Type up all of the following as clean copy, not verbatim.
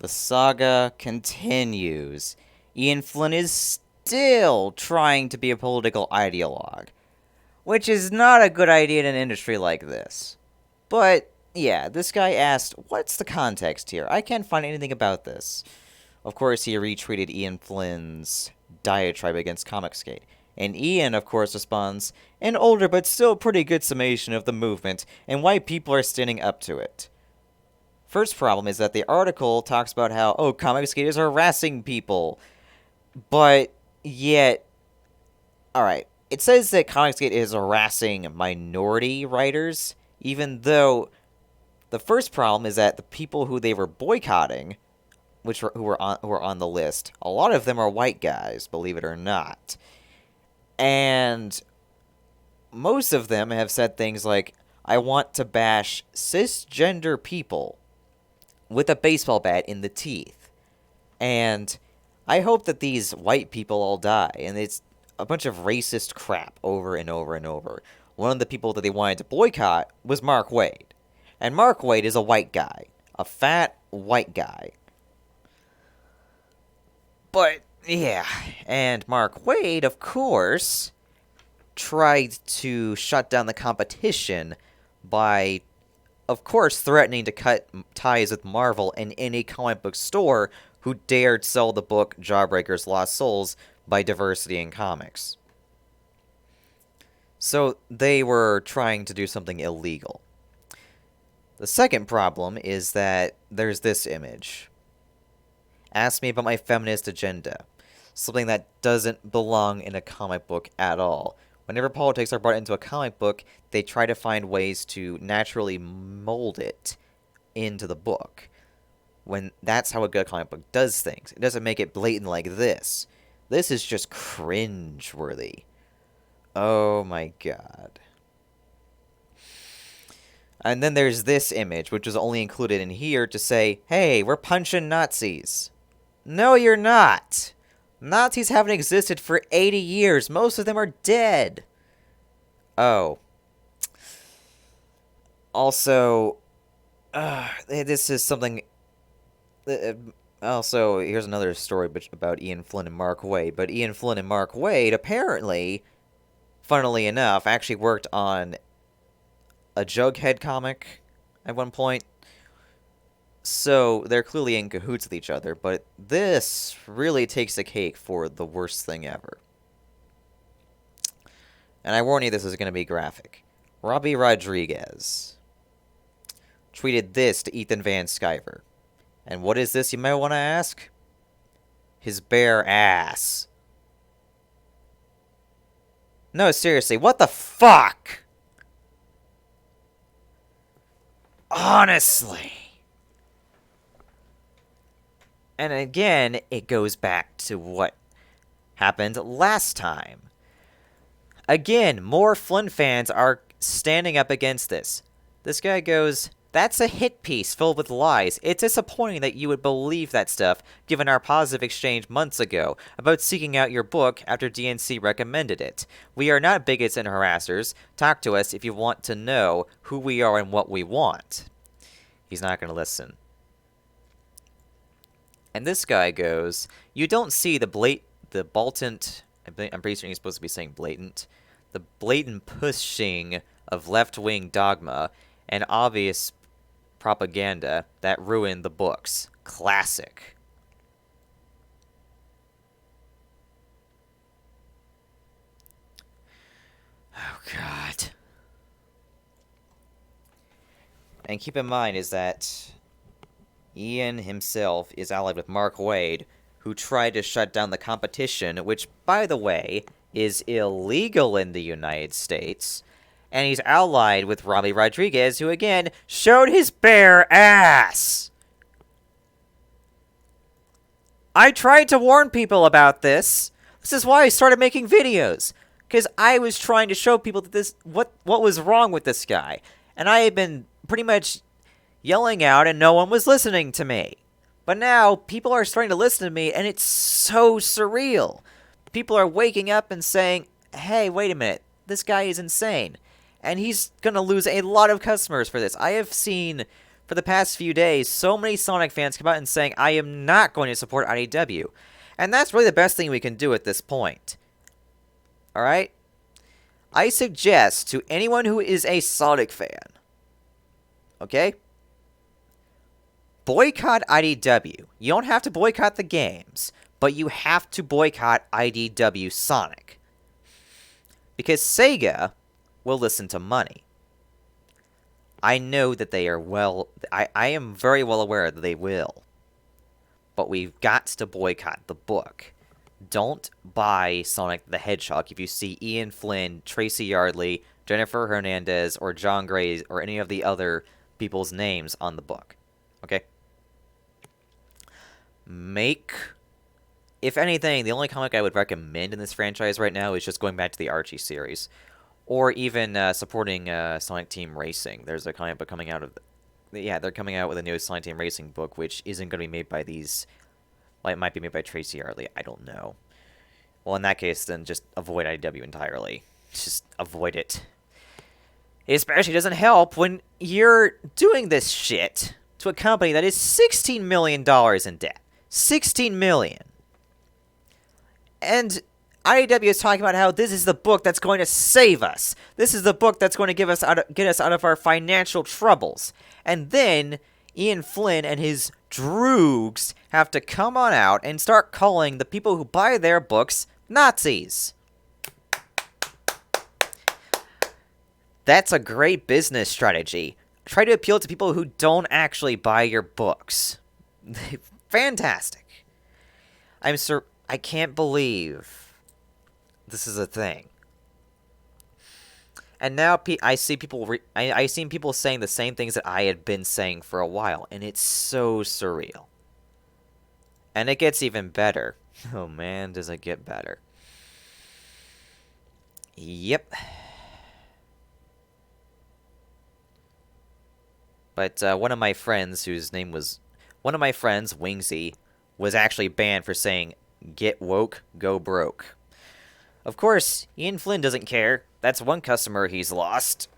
The saga continues. Ian Flynn is still trying to be a political ideologue, which is not a good idea in an industry like this. But, yeah, this guy asked, what's the context here? I can't find anything about this. Of course, he retweeted Ian Flynn's diatribe against Comicsgate. And Ian, of course, responds, an older but still pretty good summation of the movement and why people are standing up to it. First problem is that the article talks about how, oh, Comicsgate is harassing people. But yet, alright, it says that Comicsgate is harassing minority writers, even though the first problem is that the people who they were boycotting, who were on the list, a lot of them are white guys, believe it or not. And most of them have said things like, I want to bash cisgender people with a baseball bat in the teeth. And I hope that these white people all die. And it's a bunch of racist crap over and over and over. One of the people that they wanted to boycott was Mark Waid. And Mark Waid is a white guy. A fat white guy. But, yeah. And Mark Waid, of course, tried to shut down the competition by, of course, threatening to cut ties with Marvel and any comic book store who dared sell the book Jawbreaker's Lost Souls by Diversity in Comics. So they were trying to do something illegal. The second problem is that there's this image. Ask me about my feminist agenda. Something that doesn't belong in a comic book at all. Whenever politics are brought into a comic book, they try to find ways to naturally mold it into the book. When that's how a good comic book does things. It doesn't make it blatant like this. This is just cringe-worthy. Oh my god. And then there's this image, which was only included in here to say, hey, we're punching Nazis. No, you're not. Nazis haven't existed for 80 years. Most of them are dead. Oh. Also, this is something... also, here's another story about Ian Flynn and Mark Waid. But Ian Flynn and Mark Waid, apparently, funnily enough, actually worked on a Jughead comic at one point. So, they're clearly in cahoots with each other, but this really takes the cake for the worst thing ever. And I warn you, this is going to be graphic. Robbie Rodriguez tweeted this to Ethan Van Sciver. And what is this, you might want to ask? His bare ass. No, seriously, what the fuck? Honestly. And again, it goes back to what happened last time. Again, more Flynn fans are standing up against this. This guy goes, that's a hit piece filled with lies. It's disappointing that you would believe that stuff, given our positive exchange months ago about seeking out your book after DNC recommended it. We are not bigots and harassers. Talk to us if you want to know who we are and what we want. He's not going to listen. And this guy goes, you don't see the blatant, I'm pretty sure he's supposed to be saying blatant, the blatant pushing of left-wing dogma and obvious propaganda that ruined the books. Classic. Oh, God. And keep in mind is that Ian himself is allied with Mark Waid, who tried to shut down the competition, which, by the way, is illegal in the United States. And he's allied with Robbie Rodriguez, who, again, showed his bare ass. I tried to warn people about this. This is why I started making videos. Because I was trying to show people that what was wrong with this guy. And I had been pretty much yelling out and no one was listening to me. But now, people are starting to listen to me and it's so surreal. People are waking up and saying, hey, wait a minute, this guy is insane. And he's going to lose a lot of customers for this. I have seen for the past few days, so many Sonic fans come out and saying, I am not going to support IDW. And that's really the best thing we can do at this point. Alright? I suggest to anyone who is a Sonic fan, okay? Boycott IDW. You don't have to boycott the games, but you have to boycott IDW Sonic. Because Sega will listen to money. I know that they are I am very well aware that they will. But we've got to boycott the book. Don't buy Sonic the Hedgehog if you see Ian Flynn, Tracy Yardley, Jennifer Hernandez, or John Gray, or any of the other people's names on the book. Okay? If anything, the only comic I would recommend in this franchise right now is just going back to the Archie series. Or even supporting Sonic Team Racing. There's a comic book coming out of... Yeah, they're coming out with a new Sonic Team Racing book, which isn't going to be made by these... Well, it might be made by Tracy Yardley. I don't know. Well, in that case, then just avoid IDW entirely. Just avoid it. It especially doesn't help when you're doing this shit to a company that is $16 million in debt. $16 million. And IDW is talking about how this is the book that's going to save us. This is the book that's going to get us out of our financial troubles. And then Ian Flynn and his droogs have to come on out and start calling the people who buy their books Nazis. That's a great business strategy. Try to appeal to people who don't actually buy your books. Fantastic. I can't believe this is a thing. And now I see people I seen people saying the same things that I had been saying for a while, and it's so surreal. And it gets even better. Oh man, does it get better. Yep. But one of my friends, Wingsy, was actually banned for saying, "Get woke, go broke." Of course, Ian Flynn doesn't care. That's one customer he's lost.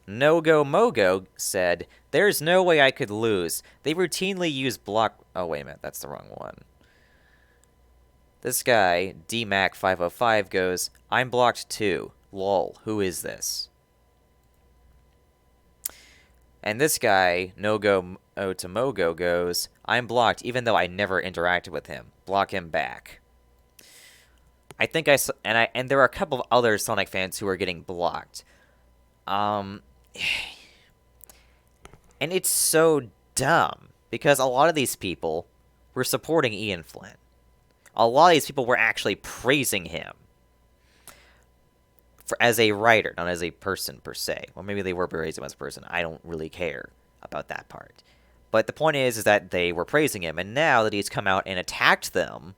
No-Go Mogo said, "There's no way I could lose. They routinely use block..." Oh, wait a minute. That's the wrong one. This guy, DMAC505, goes, "I'm blocked too. Lol, who is this?" And this guy, No-Go to Mogo, goes, "I'm blocked even though I never interacted with him. Block him back." I think and there are a couple of other Sonic fans who are getting blocked. And it's so dumb because a lot of these people were supporting Ian Flynn. A lot of these people were actually praising him as a writer, not as a person per se. Well, maybe they were praising him as a person. I don't really care about that part. But the point is that they were praising him, and now that he's come out and attacked them,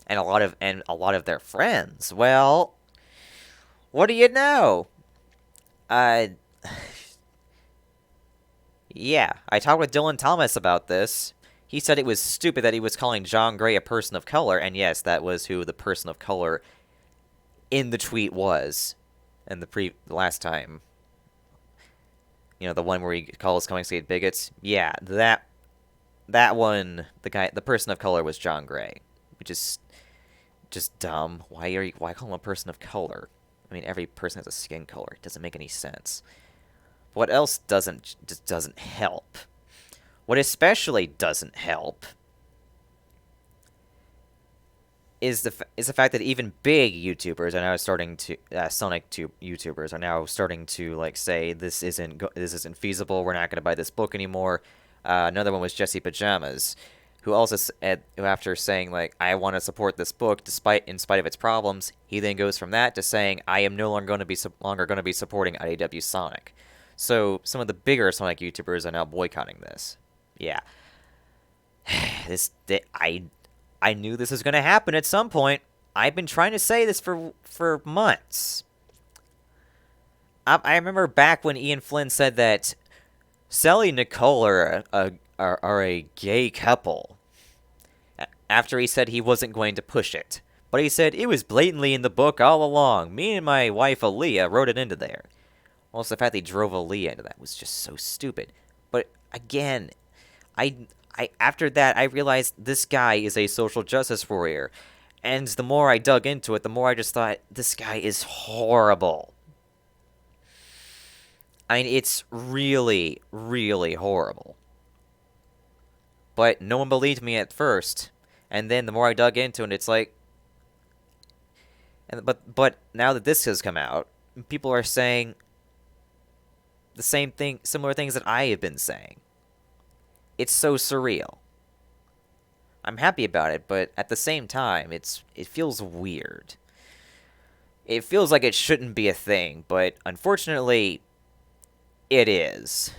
and a lot of their friends, well, what do you know? Yeah, I talked with Dylan Thomas about this. He said it was stupid that he was calling John Gray a person of color, and yes, that was who the person of color in the tweet was. And the last time, you know, the one where he calls Comic Skate bigots. Yeah, that one, the person of color was John Gray, which is just dumb. Why call him a person of color? I mean, every person has a skin color. It doesn't make any sense. What else just doesn't help? What especially doesn't help is the fact that even big YouTubers are now starting to Sonic YouTubers are now starting to like say this isn't feasible. We're not going to buy this book anymore. Another one was Jesse Pajamas, who also said, after saying like I want to support this book in spite of its problems, he then goes from that to saying I am no longer going to be supporting IDW Sonic. So some of the bigger Sonic YouTubers are now boycotting this. Yeah. I knew this was going to happen at some point. I've been trying to say this for months. I remember back when Ian Flynn said that Sally and Nicole are a gay couple. After he said he wasn't going to push it. But he said it was blatantly in the book all along. Me and my wife Aaliyah wrote it into there. Also, the fact they drove Aaliyah into that was just so stupid. But again, I, after that, I realized this guy is a social justice warrior. And the more I dug into it, the more I just thought, this guy is horrible. I mean, it's really, really horrible. But no one believed me at first. And then the more I dug into it, it's like, but now that this has come out, people are saying the same thing, similar things that I have been saying. It's so surreal. I'm happy about it, but at the same time, it feels weird. It feels like it shouldn't be a thing, but unfortunately, it is.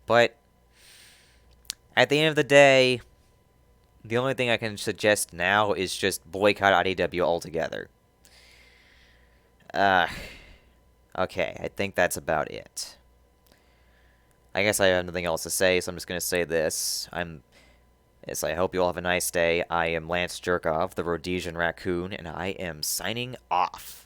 But at the end of the day, the only thing I can suggest now is just boycott IDW altogether. Uh, okay, I think that's about it. I guess I have nothing else to say, so I'm just gonna say this. Yes, I hope you all have a nice day. I am Lance Jerkov, the Rhodesian Raccoon, and I am signing off.